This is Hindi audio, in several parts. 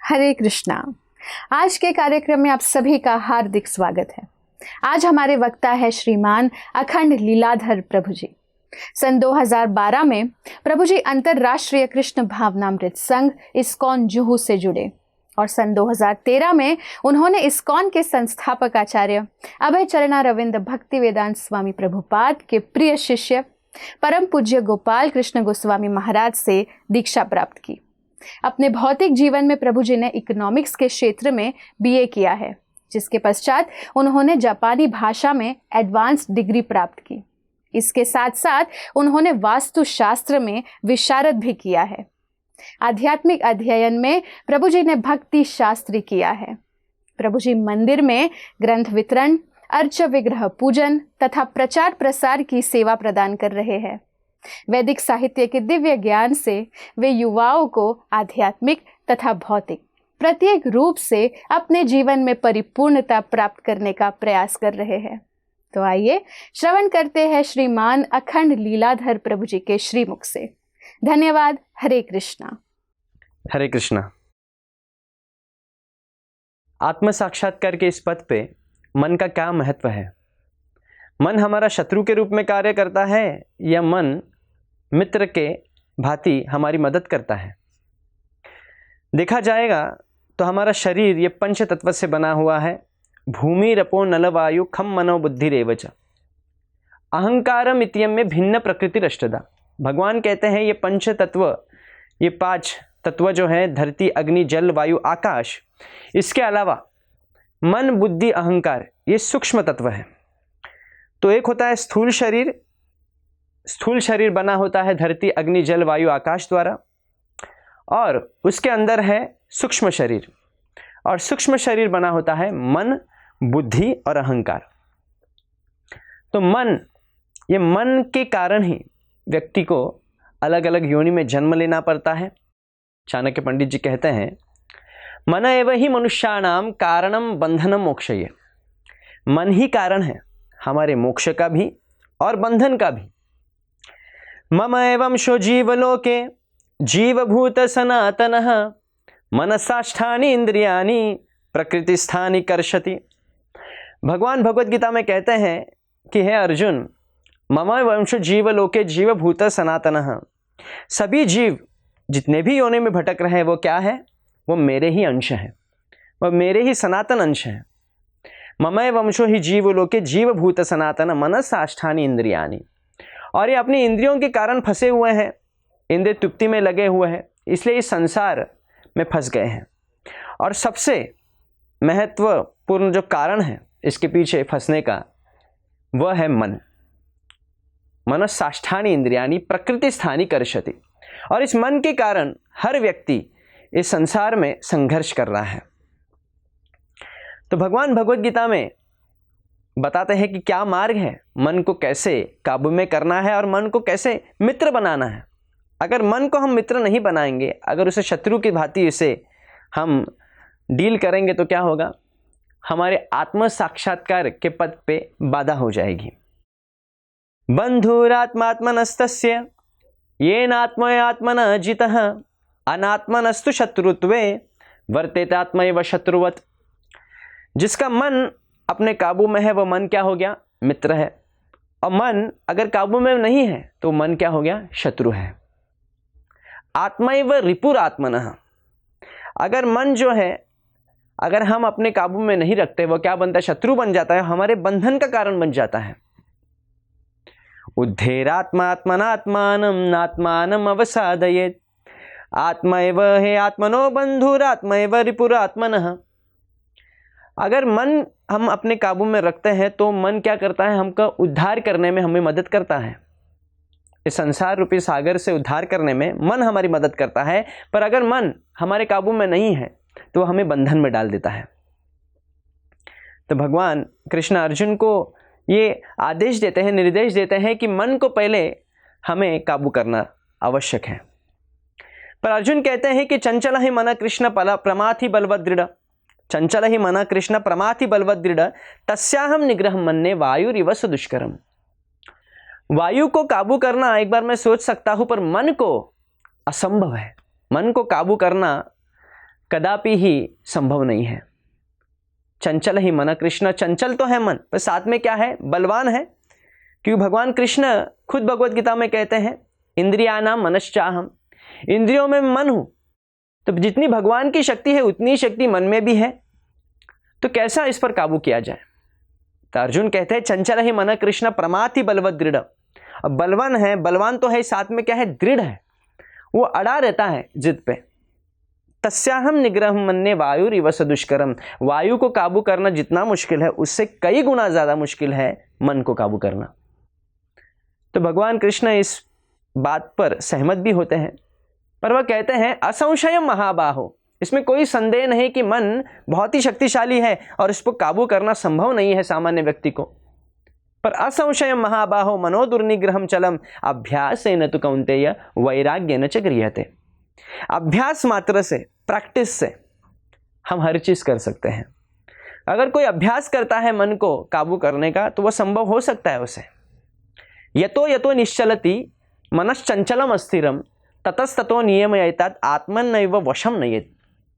हरे कृष्णा। आज के कार्यक्रम में आप सभी का हार्दिक स्वागत है। आज हमारे वक्ता है श्रीमान अखंड लीलाधर प्रभु जी। सन 2012 में प्रभु जी अंतर्राष्ट्रीय कृष्ण भावनामृत संघ इस्कॉन जुहू से जुड़े और सन 2013 में उन्होंने इस्कॉन के संस्थापक आचार्य अभय चरणारविंद भक्ति वेदांत स्वामी प्रभुपाद के प्रिय शिष्य परम पूज्य गोपाल कृष्ण गोस्वामी महाराज से दीक्षा प्राप्त की। अपने भौतिक जीवन में प्रभु जी ने इकोनॉमिक्स के क्षेत्र में बीए किया है, जिसके पश्चात उन्होंने जापानी भाषा में एडवांस डिग्री प्राप्त की। इसके साथ साथ उन्होंने वास्तुशास्त्र में विशारद भी किया है। आध्यात्मिक अध्ययन में प्रभु जी ने भक्ति शास्त्री किया है। प्रभु जी मंदिर में ग्रंथ वितरण, अर्च विग्रह पूजन तथा प्रचार प्रसार की सेवा प्रदान कर रहे हैं। वैदिक साहित्य के दिव्य ज्ञान से वे युवाओं को आध्यात्मिक तथा भौतिक प्रत्येक रूप से अपने जीवन में परिपूर्णता प्राप्त करने का प्रयास कर रहे हैं। तो आइए श्रवण करते हैं श्रीमान अखंड लीलाधर प्रभु जी के श्रीमुख से। धन्यवाद। हरे कृष्णा। हरे कृष्णा। आत्म साक्षात्कार के इस पथ पे मन का क्या महत्व है? मन हमारा शत्रु के रूप में कार्य करता है या मन मित्र के भांति हमारी मदद करता है? देखा जाएगा तो हमारा शरीर ये पंच तत्व से बना हुआ है। भूमि रपो नल वायु खम मनो बुद्धि रेवच अहंकारम इत्यम में भिन्न प्रकृति रष्टदा। भगवान कहते हैं ये पंच तत्व, ये पांच तत्व जो है धरती अग्नि जल वायु आकाश, इसके अलावा मन बुद्धि अहंकार, ये सूक्ष्म तत्व है। तो एक होता है स्थूल शरीर। स्थूल शरीर बना होता है धरती अग्नि जल वायु आकाश द्वारा, और उसके अंदर है सूक्ष्म शरीर, और सूक्ष्म शरीर बना होता है मन बुद्धि और अहंकार। तो मन, ये मन के कारण ही व्यक्ति को अलग अलग योनि में जन्म लेना पड़ता है। चाणक्य पंडित जी कहते हैं, मन एव ही मनुष्याणाम कारणम बंधनम मोक्षये। मन ही कारण है हमारे मोक्ष का भी और बंधन का भी। मम एवं शो जीवलोके जीवभूत सनातनः मनसाष्ठानि इंद्रियाणि प्रकृतिस्थानि कर्षति। भगवान भगवत गीता में कहते हैं कि हे अर्जुन, मम एवं शो जीवलोके जीवभूत सनातनः, सभी जीव जितने भी योनि में भटक रहे हैं वो क्या है? वो मेरे ही अंश हैं, वो मेरे ही सनातन अंश हैं। ममय वंशो ही जीवलोके जीवभूत सनातन मनसाष्ठानि इंद्रियाणि। और ये अपनी इंद्रियों के कारण फंसे हुए हैं, इंद्रिय तृप्ति में लगे हुए हैं, इसलिए इस संसार में फंस गए हैं। और सबसे महत्वपूर्ण जो कारण है इसके पीछे फंसने का, वह है मन। मनसाष्ठानि इंद्रियाणि प्रकृति स्थानी कर्षति। और इस मन के कारण हर व्यक्ति इस संसार में संघर्ष कर रहा है। तो भगवान भगवत गीता में बताते हैं कि क्या मार्ग है, मन को कैसे काबू में करना है और मन को कैसे मित्र बनाना है। अगर मन को हम मित्र नहीं बनाएंगे, अगर उसे शत्रु की भांति इसे हम डील करेंगे तो क्या होगा? हमारे आत्म साक्षात्कार के पद पे बाधा हो जाएगी। बंधुरात्मात्मनस्तस्य येनात्मयात्मनः जितः अनात्मनस्तु शत्रुत्वे वर्तेतात्मैव शत्रुवत्। जिसका मन अपने काबू में है वह मन क्या हो गया? मित्र है। और मन अगर काबू में नहीं है तो मन क्या हो गया? शत्रु है। आत्मैव रिपुरात्मनः। अगर मन जो है, अगर हम अपने काबू में नहीं रखते, वह क्या बनता है? शत्रु बन जाता है, हमारे बंधन का कारण बन जाता है। उद्धेरात्मात्मनात्मानं नात्मानं अवसादयेत्। आत्मैव हे आत्मनो बंधुरात्मैव रिपुरात्मनः। अगर मन हम अपने काबू में रखते हैं तो मन क्या करता है? हमका उद्धार करने में हमें मदद करता है। इस संसार रूपी सागर से उद्धार करने में मन हमारी मदद करता है, पर अगर मन हमारे काबू में नहीं है तो हमें बंधन में डाल देता है। तो भगवान कृष्ण अर्जुन को ये आदेश देते हैं, निर्देश देते हैं कि मन को पहले हमें काबू करना आवश्यक है। पर अर्जुन कहते हैं कि चंचल ही मन कृष्ण प्रमाथि बलवद दृढ़, चंचल ही मन कृष्ण प्रमाथि बलवद दृढ़, तस्याहम निग्रह मन्ये वायुरिव दुष्करम। वायु को काबू करना एक बार मैं सोच सकता हूं, पर मन को असंभव है। मन को काबू करना कदापि ही संभव नहीं है। चंचल ही मन कृष्ण, चंचल तो है मन, पर साथ में क्या है, बलवान है। क्योंकि भगवान कृष्ण खुद भगवत गीता में कहते हैं इंद्रियानाम मनश्चाहम, इंद्रियों में मन हूं। तो जितनी भगवान की शक्ति है उतनी शक्ति मन में भी है, तो कैसा इस पर काबू किया जाए। तो अर्जुन कहते हैं चंचल ही मन कृष्ण प्रमाथि बलवद दृढ़। अब बलवान है, बलवान तो है, साथ में क्या है, दृढ़ है, वो अड़ा रहता है जिद पे। तस्याहम निग्रह मन्ये वायुरिव दुष्करम, वायु को काबू करना जितना मुश्किल है उससे कई गुना ज्यादा मुश्किल है मन को काबू करना। तो भगवान कृष्ण इस बात पर सहमत भी होते हैं, पर वह कहते हैं असंशयम महाबाहो, इसमें कोई संदेह नहीं कि मन बहुत ही शक्तिशाली है और इसको काबू करना संभव नहीं है सामान्य व्यक्ति को। पर असंशयम महाबाहो मनो दुर्निग्रहम चलम अभ्यासेन तु कौन्तेय वैराग्येन च गृह्यते। अभ्यास मात्र से, प्रैक्टिस से हम हर चीज कर सकते हैं। अगर कोई अभ्यास करता है मन को काबू करने का तो वह संभव हो सकता है उसे। यतो यतो निश्चलति मनश्चंचलम अस्थिरम ततस्ततो नियमयितात आत्मन्नैव वशम नयेत्।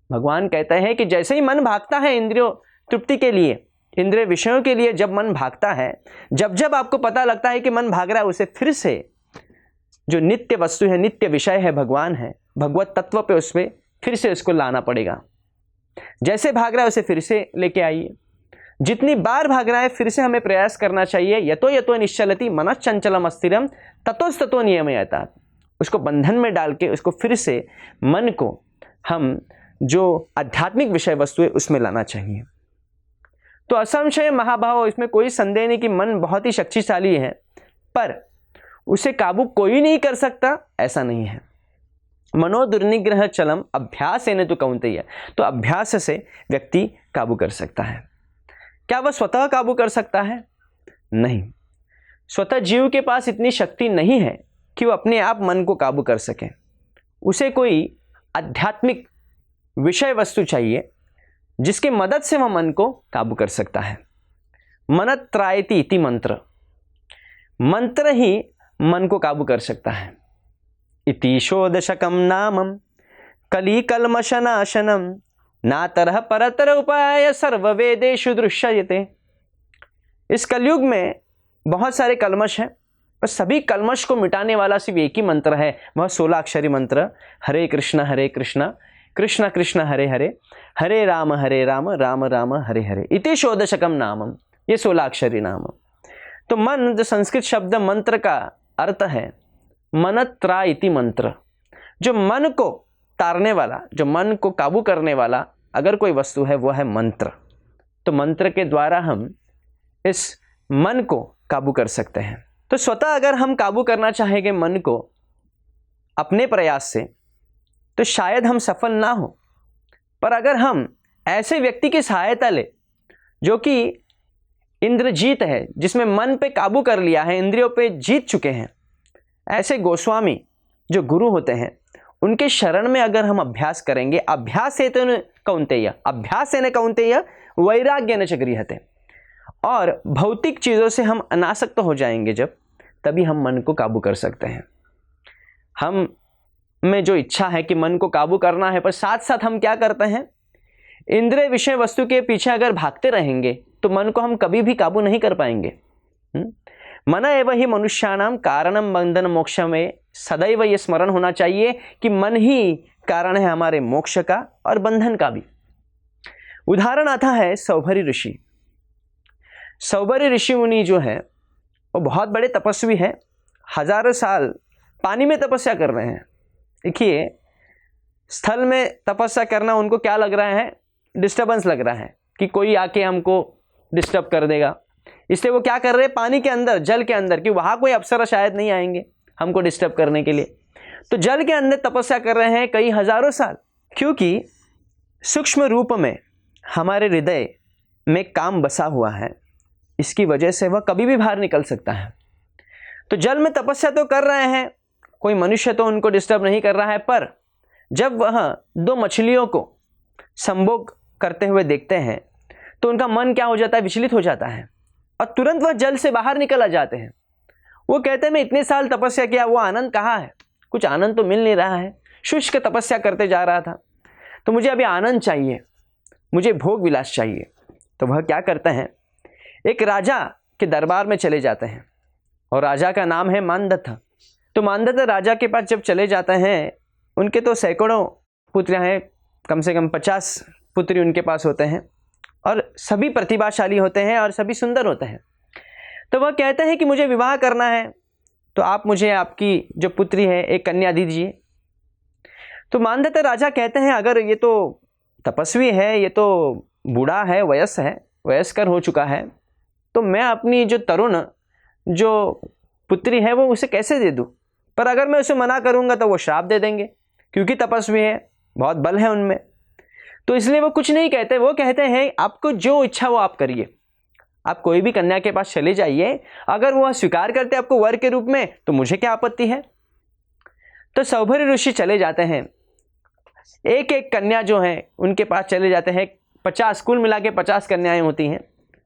भगवान कहते हैं कि जैसे ही मन भागता है इंद्रियों तृप्ति के लिए, इंद्रिय विषयों के लिए, जब मन भागता है, जब जब आपको पता लगता है कि मन भाग रहा है, उसे फिर से जो नित्य वस्तु है, नित्य विषय है, भगवान है, भगवत तत्व पे उसमें फिर से उसको लाना पड़ेगा। जैसे भाग रहा है उसे फिर से लेके आइए, जितनी बार भाग रहा है फिर से हमें प्रयास करना चाहिए। यतो यतो निश्चलति मनश्चंचलम अस्थिरम ततोस्ततो नियमयितात, उसको बंधन में डाल के उसको फिर से मन को हम जो आध्यात्मिक विषय वस्तु है उसमें लाना चाहिए। तो असंशय महाभाव, इसमें कोई संदेह नहीं कि मन बहुत ही शक्तिशाली है, पर उसे काबू कोई नहीं कर सकता, ऐसा नहीं है। मनो दुर्निग्रह चलम अभ्यासेन तु कौन्तेय, तो अभ्यास से व्यक्ति काबू कर सकता है। क्या वह स्वतः काबू कर सकता है? नहीं, स्वतः जीव के पास इतनी शक्ति नहीं है कि वो अपने आप मन को काबू कर सके। उसे कोई आध्यात्मिक विषय वस्तु चाहिए जिसके मदद से वह मन को काबू कर सकता है। मनत्रायति इति मंत्र, मंत्र ही मन को काबू कर सकता है। इति षोडशकम नामम कलिकल्मषनाशनम नातरः परतर उपाय सर्ववेदेषु दृश्यते। इस कलयुग में बहुत सारे कल्मश हैं, पर सभी कल्मश को मिटाने वाला सिर्फ एक ही मंत्र है, वह 16 अक्षरी मंत्र हरे कृष्ण कृष्ण कृष्ण हरे हरे, हरे राम राम राम हरे हरे। इति षोडशकम नामम, ये 16 अक्षरी नाम। तो मन जो संस्कृत शब्द मंत्र का अर्थ है, मनत्रा इति मंत्र, जो मन को तारने वाला, जो मन को काबू करने वाला अगर कोई वस्तु है वो है मंत्र। तो मंत्र के द्वारा हम इस मन को काबू कर सकते हैं। तो स्वतः अगर हम काबू करना चाहेंगे मन को अपने प्रयास से, तो शायद हम सफल ना हो। पर अगर हम ऐसे व्यक्ति की सहायता ले जो कि इंद्रजीत है, जिसमें मन पे काबू कर लिया है, इंद्रियों पे जीत चुके हैं, ऐसे गोस्वामी जो गुरु होते हैं, उनके शरण में अगर हम अभ्यास करेंगे, अभ्यासेन कौन्तेय वैराग्येन च गृह्यते, और भौतिक चीज़ों से हम अनासक्त हो जाएंगे जब, तभी हम मन को काबू कर सकते हैं। हम में जो इच्छा है कि मन को काबू करना है, पर साथ साथ हम क्या करते हैं, इंद्रिय विषय वस्तु के पीछे अगर भागते रहेंगे तो मन को हम कभी भी काबू नहीं कर पाएंगे। मन एव ही मनुष्याणाम कारणम बंधन मोक्ष में, सदैव ये स्मरण होना चाहिए कि मन ही कारण है हमारे मोक्ष का और बंधन का भी। उदाहरण आता है सौभरी ऋषि। सौभरी ऋषि मुनि जो है वो बहुत बड़े तपस्वी है, हजारों साल पानी में तपस्या कर रहे हैं। देखिए, स्थल में तपस्या करना उनको क्या लग रहा है, डिस्टर्बेंस लग रहा है कि कोई आके हमको डिस्टर्ब कर देगा, इसलिए वो क्या कर रहे हैं, पानी के अंदर, जल के अंदर, कि वहाँ कोई अप्सरा शायद नहीं आएंगे, हमको डिस्टर्ब करने के लिए। तो जल के अंदर तपस्या कर रहे हैं कई हजारों साल, क्योंकि सूक्ष्म रूप में हमारे हृदय में काम बसा हुआ है, इसकी वजह से वह कभी भी बाहर निकल सकता है। तो जल में तपस्या तो कर रहे हैं, कोई मनुष्य तो उनको डिस्टर्ब नहीं कर रहा है, पर जब वह दो मछलियों को संभोग करते हुए देखते हैं तो उनका मन क्या हो जाता है, विचलित हो जाता है और तुरंत वह जल से बाहर निकल आ जाते हैं। वो कहते हैं मैं इतने साल तपस्या किया, वो आनंद कहाँ है, कुछ आनंद तो मिल नहीं रहा है, शुष्क तपस्या करते जा रहा था, तो मुझे अभी आनंद चाहिए, मुझे भोग विलास चाहिए। तो वह क्या करते हैं, एक राजा के दरबार में चले जाते हैं और राजा का नाम है मानदत्ता। तो मानदत्ता राजा के पास जब चले जाते हैं, उनके तो सैकड़ों पुत्रियां हैं, कम से कम 50 पुत्री उनके पास होते हैं और सभी प्रतिभाशाली होते हैं और सभी सुंदर होते हैं। तो वह कहते हैं कि मुझे विवाह करना है, तो आप मुझे आपकी जो पुत्री है एक कन्या दीजिए। तो मानदत्ता राजा कहते हैं अगर ये तो तपस्वी है, ये तो बूढ़ा है, वयस्कर हो चुका है, तो मैं अपनी जो तरुण जो पुत्री है वो उसे कैसे दे दूँ। पर अगर मैं उसे मना करूँगा तो वो श्राप दे देंगे, क्योंकि तपस्वी है, बहुत बल है उनमें। तो इसलिए वो कुछ नहीं कहते, वो कहते हैं आपको जो इच्छा वो आप करिए, आप कोई भी कन्या के पास चले जाइए, अगर वह स्वीकार करते आपको वर के रूप में तो मुझे क्या आपत्ति है। तो सौभरी ऋषि चले जाते हैं, एक एक कन्या जो है उनके पास चले जाते हैं, 50 कुल मिला के 50 कन्याएं होती हैं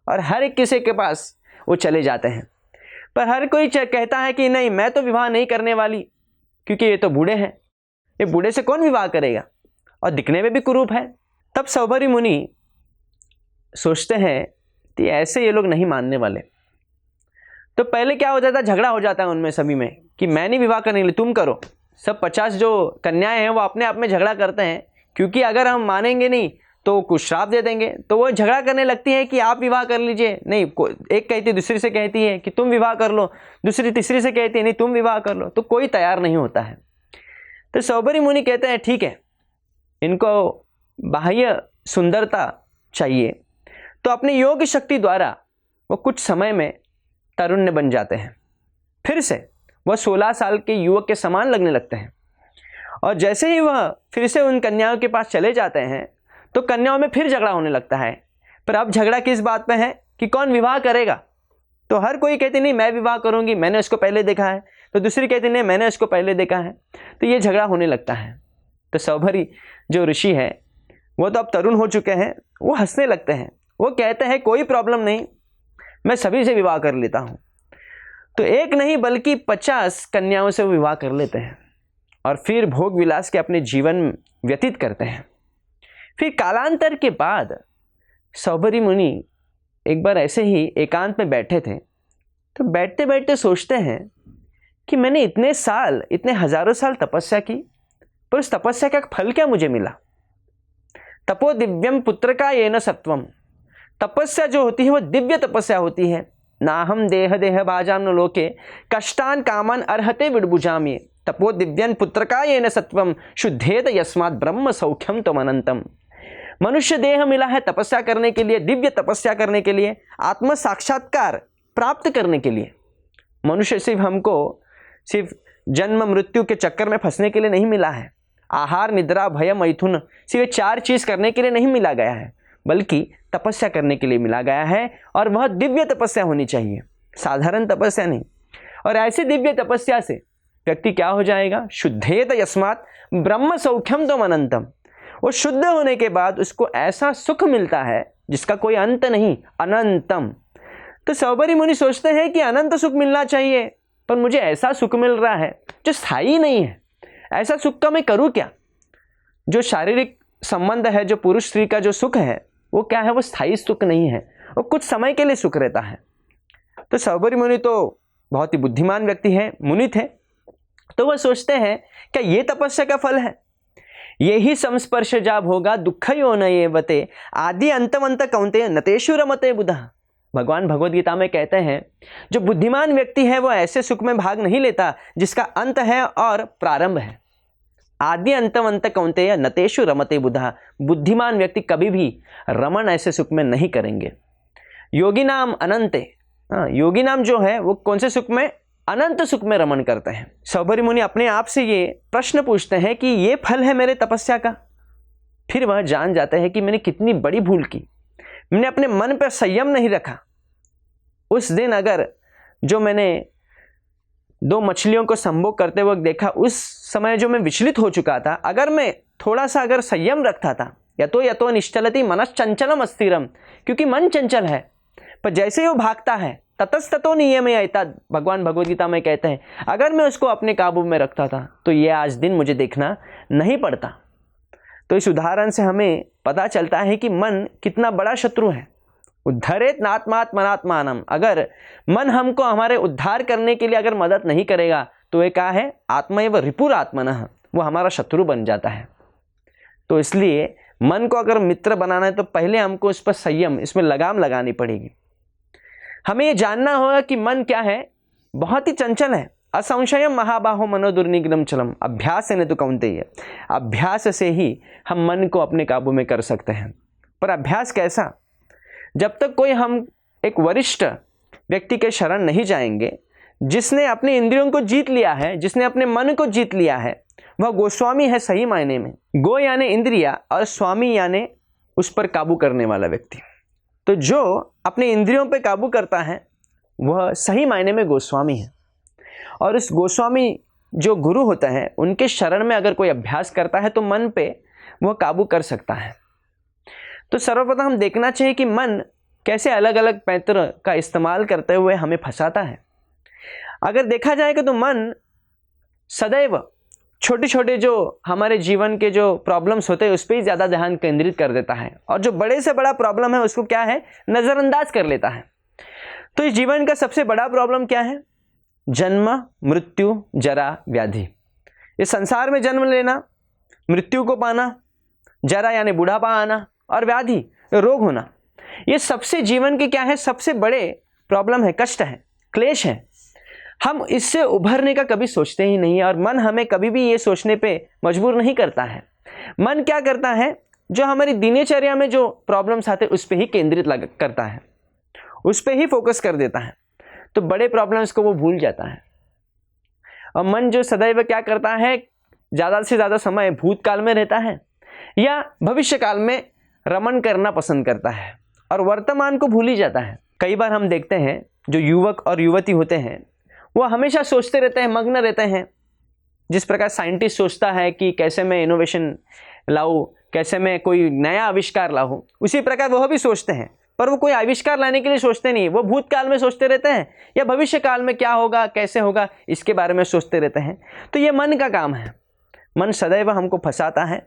और हर एक किसी के पास वो चले जाते हैं। पर हर कोई कहता है कि नहीं, मैं तो विवाह नहीं करने वाली, क्योंकि ये तो बूढ़े हैं, ये बूढ़े से कौन विवाह करेगा और दिखने में भी कुरूप है। तब सौभरी मुनि सोचते हैं कि ऐसे ये लोग नहीं मानने वाले। तो पहले क्या हो जाता है, झगड़ा हो जाता है उनमें सभी में कि मैं नहीं विवाह करने के लिए, तुम करो। सब 50 जो कन्याएं हैं वो अपने आप में झगड़ा करते हैं, क्योंकि अगर हम मानेंगे नहीं तो कुछ श्राप दे देंगे। तो वो झगड़ा करने लगती है कि आप विवाह कर लीजिए, नहीं, एक कहती है दूसरी से कहती है कि तुम विवाह कर लो, दूसरी तीसरी से कहती है नहीं तुम विवाह कर लो। तो कोई तैयार नहीं होता है। तो सौभरी मुनि कहते हैं ठीक है, इनको बाह्य सुंदरता चाहिए, तो अपने योग शक्ति द्वारा वो कुछ समय में तरुण्य बन जाते हैं, फिर से वह 16 साल के युवक के समान लगने लगते हैं। और जैसे ही वह फिर से उन कन्याओं के पास चले जाते हैं तो कन्याओं में फिर झगड़ा होने लगता है। पर अब झगड़ा किस बात पे है कि कौन विवाह करेगा। तो हर कोई कहती नहीं मैं विवाह करूंगी, मैंने उसको पहले देखा है, तो दूसरी कहती नहीं मैंने उसको पहले देखा है। तो ये झगड़ा होने लगता है। तो सौभरी जो ऋषि है वो तो अब तरुण हो चुके हैं, वो हंसने लगते हैं, वो कहते हैं कोई प्रॉब्लम नहीं, मैं सभी से विवाह कर लेता हूँ। तो एक नहीं बल्कि 50 कन्याओं से वो विवाह कर लेते हैं और फिर भोग विलास के अपने जीवन व्यतीत करते हैं। फिर कालांतर के बाद सौभरी मुनि एक बार ऐसे ही एकांत में बैठे थे, तो बैठते बैठते सोचते हैं कि मैंने इतने साल, इतने हजारों साल तपस्या की, पर उस तपस्या का फल क्या मुझे मिला। तपो दिव्यम पुत्र का ये न सत्वम, तपस्या जो होती है वो दिव्य तपस्या होती है। ना हम देह देह भाजाम न लोके कष्टान कामान अर्हते विडबुजाम्ये, तपो दिव्यन पुत्र का ये न सत्वम शुद्धेत यस्मात् ब्रह्म सौख्यम तम अनंतम। मनुष्य देह मिला है तपस्या करने के लिए, दिव्य तपस्या करने के लिए, आत्म साक्षात्कार प्राप्त करने के लिए। मनुष्य सिर्फ जन्म मृत्यु के चक्कर में फंसने के लिए नहीं मिला है, आहार निद्रा भय मैथुन सिर्फ 4 चीज करने के लिए नहीं मिला गया है, बल्कि तपस्या करने के लिए मिला गया है। और वह दिव्य तपस्या होनी चाहिए, साधारण तपस्या नहीं। और ऐसे दिव्य तपस्या से व्यक्ति क्या हो जाएगा, शुद्धेत यस्मात् ब्रह्म सौख्यम तम अनंतम। वो शुद्ध होने के बाद उसको ऐसा सुख मिलता है जिसका कोई अंत नहीं, अनंतम। तो सौभरी मुनि सोचते हैं कि अनंत सुख मिलना चाहिए, पर मुझे ऐसा सुख मिल रहा है जो स्थायी नहीं है। ऐसा सुख का मैं करूं क्या। जो शारीरिक संबंध है, जो पुरुष स्त्री का जो सुख है वो क्या है, वो स्थायी सुख नहीं है, वो कुछ समय के लिए सुख रहता है। तो सौभरी मुनि तो बहुत ही बुद्धिमान व्यक्ति है, मुनि थे। तो वह सोचते हैं क्या ये तपस्या का फल है, यही संस्पर्श जाब होगा दुख यो न ये बते आदि अंतवंत कौंते नतेषु रमते बुधा। भगवान भगवद गीता में कहते हैं जो बुद्धिमान व्यक्ति है वो ऐसे सुख में भाग नहीं लेता जिसका अंत है और प्रारंभ है। आदि अंतवंत कौंतेय नतेषु रमते बुधा, बुद्धिमान व्यक्ति कभी भी रमन ऐसे सुख में नहीं करेंगे। योगी नाम अनंते, योगी नाम जो है वो कौन से सुख में, अनंत सुख में रमण करते हैं। सौभरी मुनि अपने आप से ये प्रश्न पूछते हैं कि ये फल है मेरे तपस्या का। फिर वह जान जाते हैं कि मैंने कितनी बड़ी भूल की, मैंने अपने मन पर संयम नहीं रखा। उस दिन अगर जो मैंने 2 मछलियों को संभोग करते वक्त देखा, उस समय जो मैं विचलित हो चुका था, अगर मैं थोड़ा सा अगर संयम रखता था, यतो निश्चलति मनश्चंचलम अस्थिरम, क्योंकि मन चंचल है, पर जैसे ही वो भागता है ततस्ततो नियमयता, भगवान भगवद गीता में कहते हैं, अगर मैं उसको अपने काबू में रखता था तो ये आज दिन मुझे देखना नहीं पड़ता। तो इस उदाहरण से हमें पता चलता है कि मन कितना बड़ा शत्रु है। उद्धरेत नात्मात्मनात्मानम, अगर मन हमको हमारे उद्धार करने के लिए अगर मदद नहीं करेगा तो ये क्या है, आत्मैव रिपुरात्मनः, वो हमारा शत्रु बन जाता है। तो इसलिए मन को अगर मित्र बनाना है तो पहले हमको इस पर संयम, इसमें लगाम लगानी पड़ेगी। हमें ये जानना होगा कि मन क्या है, बहुत ही चंचल है। असंशयम महाबाहो मनो दुर्निग्रहम चलम, अभ्यास है न तो कौन्तेय, अभ्यास से ही हम मन को अपने काबू में कर सकते हैं। पर अभ्यास कैसा? जब तक कोई हम एक वरिष्ठ व्यक्ति के शरण नहीं जाएंगे, जिसने अपने इंद्रियों को जीत लिया है, जिसने अपने मन को जीत लिया है, वह गोस्वामी है सही मायने में। गो यानी इंद्रिया और स्वामी यानी उस पर काबू करने वाला व्यक्ति। तो जो अपने इंद्रियों पर काबू करता है वह सही मायने में गोस्वामी है। और इस गोस्वामी जो गुरु होता है, उनके शरण में अगर कोई अभ्यास करता है तो मन पे वह काबू कर सकता है। तो सर्वप्रथम हम देखना चाहिए कि मन कैसे अलग अलग पैंतर का इस्तेमाल करते हुए हमें फंसाता है। अगर देखा जाएगा तो मन सदैव छोटे छोटे जो हमारे जीवन के जो प्रॉब्लम्स होते हैं उस पर ही ज़्यादा ध्यान केंद्रित कर देता है, और जो बड़े से बड़ा प्रॉब्लम है उसको क्या है, नज़रअंदाज कर लेता है। तो इस जीवन का सबसे बड़ा प्रॉब्लम क्या है? जन्म मृत्यु जरा व्याधि। इस संसार में जन्म लेना, मृत्यु को पाना, जरा यानी बुढ़ापा आना, और व्याधि रोग होना, ये सबसे जीवन के क्या है, सबसे बड़े प्रॉब्लम है, कष्ट है, क्लेश है। हम इससे उभरने का कभी सोचते ही नहीं, और मन हमें कभी भी ये सोचने पे मजबूर नहीं करता है। मन क्या करता है, जो हमारी दिनचर्या में जो प्रॉब्लम्स आते हैं उस पर ही केंद्रित करता है, उस पर ही फोकस कर देता है, तो बड़े प्रॉब्लम्स को वो भूल जाता है। और मन जो सदैव क्या करता है, ज़्यादा से ज़्यादा समय भूतकाल में रहता है या भविष्य काल में रमण करना पसंद करता है, और वर्तमान को भूल ही जाता है। कई बार हम देखते हैं जो युवक और युवती होते हैं वो हमेशा सोचते रहते हैं, मग्न रहते हैं। जिस प्रकार साइंटिस्ट सोचता है कि कैसे मैं इनोवेशन लाऊं, कैसे मैं कोई नया आविष्कार लाऊं, उसी प्रकार वह भी सोचते हैं, पर वो कोई आविष्कार लाने के लिए सोचते नहीं, वो भूतकाल में सोचते रहते हैं या भविष्य काल में क्या होगा, कैसे होगा, इसके बारे में सोचते रहते हैं। तो ये मन का काम है। मन सदैव हमको फंसाता है,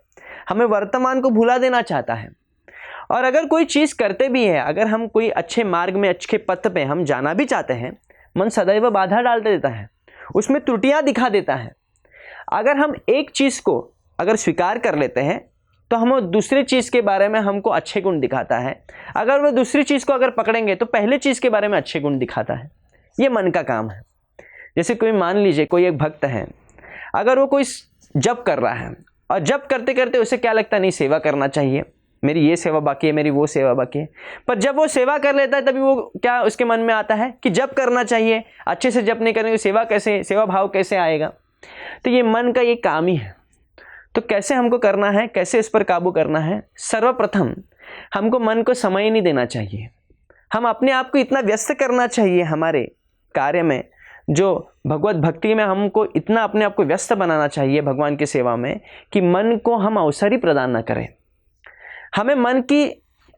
हमें वर्तमान को भुला देना चाहता है। और अगर कोई चीज़ करते भी है, अगर हम कोई अच्छे मार्ग में, अच्छे पथ पे हम जाना भी चाहते हैं, मन सदैव बाधा डाल देता है, उसमें त्रुटियां दिखा देता है। अगर हम एक चीज़ को अगर स्वीकार कर लेते हैं तो हम दूसरी चीज़ के बारे में हमको अच्छे गुण दिखाता है, अगर वह दूसरी चीज़ को अगर पकड़ेंगे तो पहले चीज़ के बारे में अच्छे गुण दिखाता है। ये मन का काम है। जैसे कोई मान लीजिए कोई एक भक्त है, अगर वो कोई जप कर रहा है और जप करते करते उसे क्या लगता है, नहीं सेवा करना चाहिए, मेरी ये सेवा बाकी है, मेरी वो सेवा बाकी है, पर जब वो सेवा कर लेता है तभी वो क्या उसके मन में आता है कि जप करना चाहिए, अच्छे से जप नहीं करेंगे सेवा कैसे, सेवा भाव कैसे आएगा। तो ये मन का ये काम ही है। तो कैसे हमको करना है, कैसे इस पर काबू करना है? सर्वप्रथम हमको मन को समय ही नहीं देना चाहिए। हम अपने आप को इतना व्यस्त करना चाहिए हमारे कार्य में, जो भगवत भक्ति में हमको इतना अपने आप को व्यस्त बनाना चाहिए भगवान की सेवा में, कि मन को हम अवसर ही प्रदान न करें। हमें मन की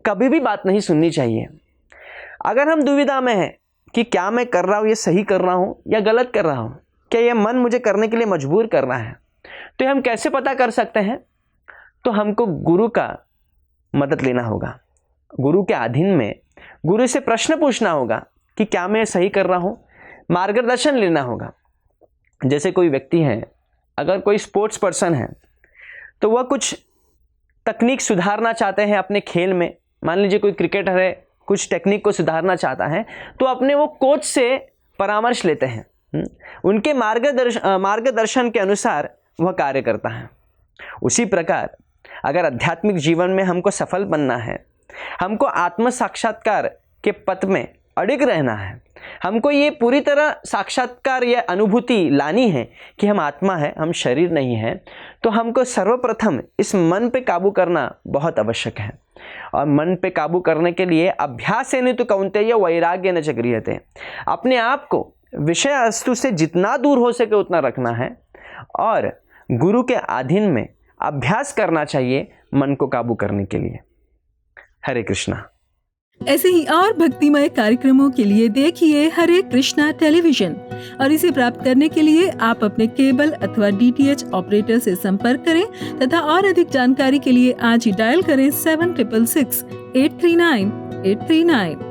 कभी भी बात नहीं सुननी चाहिए। अगर हम दुविधा में हैं कि क्या मैं कर रहा हूँ, ये सही कर रहा हूँ या गलत कर रहा हूँ, क्या ये मन मुझे करने के लिए मजबूर कर रहा है, तो हम कैसे पता कर सकते हैं? तो हमको गुरु का मदद लेना होगा। गुरु के अधीन में गुरु से प्रश्न पूछना होगा कि क्या मैं सही कर रहा हूँ, मार्गदर्शन लेना होगा। जैसे कोई व्यक्ति है, अगर कोई स्पोर्ट्स पर्सन है तो वह कुछ तकनीक सुधारना चाहते हैं अपने खेल में, मान लीजिए कोई क्रिकेटर है, कुछ टेक्निक को सुधारना चाहता है, तो अपने वो कोच से परामर्श लेते हैं, उनके मार्गदर्शन के अनुसार वह कार्य करता है। उसी प्रकार अगर आध्यात्मिक जीवन में हमको सफल बनना है, हमको आत्म साक्षात्कार के पथ में अडिग रहना है, हमको ये पूरी तरह साक्षात्कार या अनुभूति लानी है कि हम आत्मा है, हम शरीर नहीं है, तो हमको सर्वप्रथम इस मन पे काबू करना बहुत आवश्यक है। और मन पे काबू करने के लिए अभ्यासेन तु कौन्तेय वैराग्येन च गृह्यते, अपने आप को विषय वस्तु से जितना दूर हो सके उतना रखना है और गुरु के अधीन में अभ्यास करना चाहिए मन को काबू करने के लिए। हरे कृष्णा। ऐसे ही और भक्तिमय कार्यक्रमों के लिए देखिए हरे कृष्णा टेलीविजन, और इसे प्राप्त करने के लिए आप अपने केबल अथवा DTH ऑपरेटर से संपर्क करें तथा और अधिक जानकारी के लिए आज ही डायल करें 7666 839 839।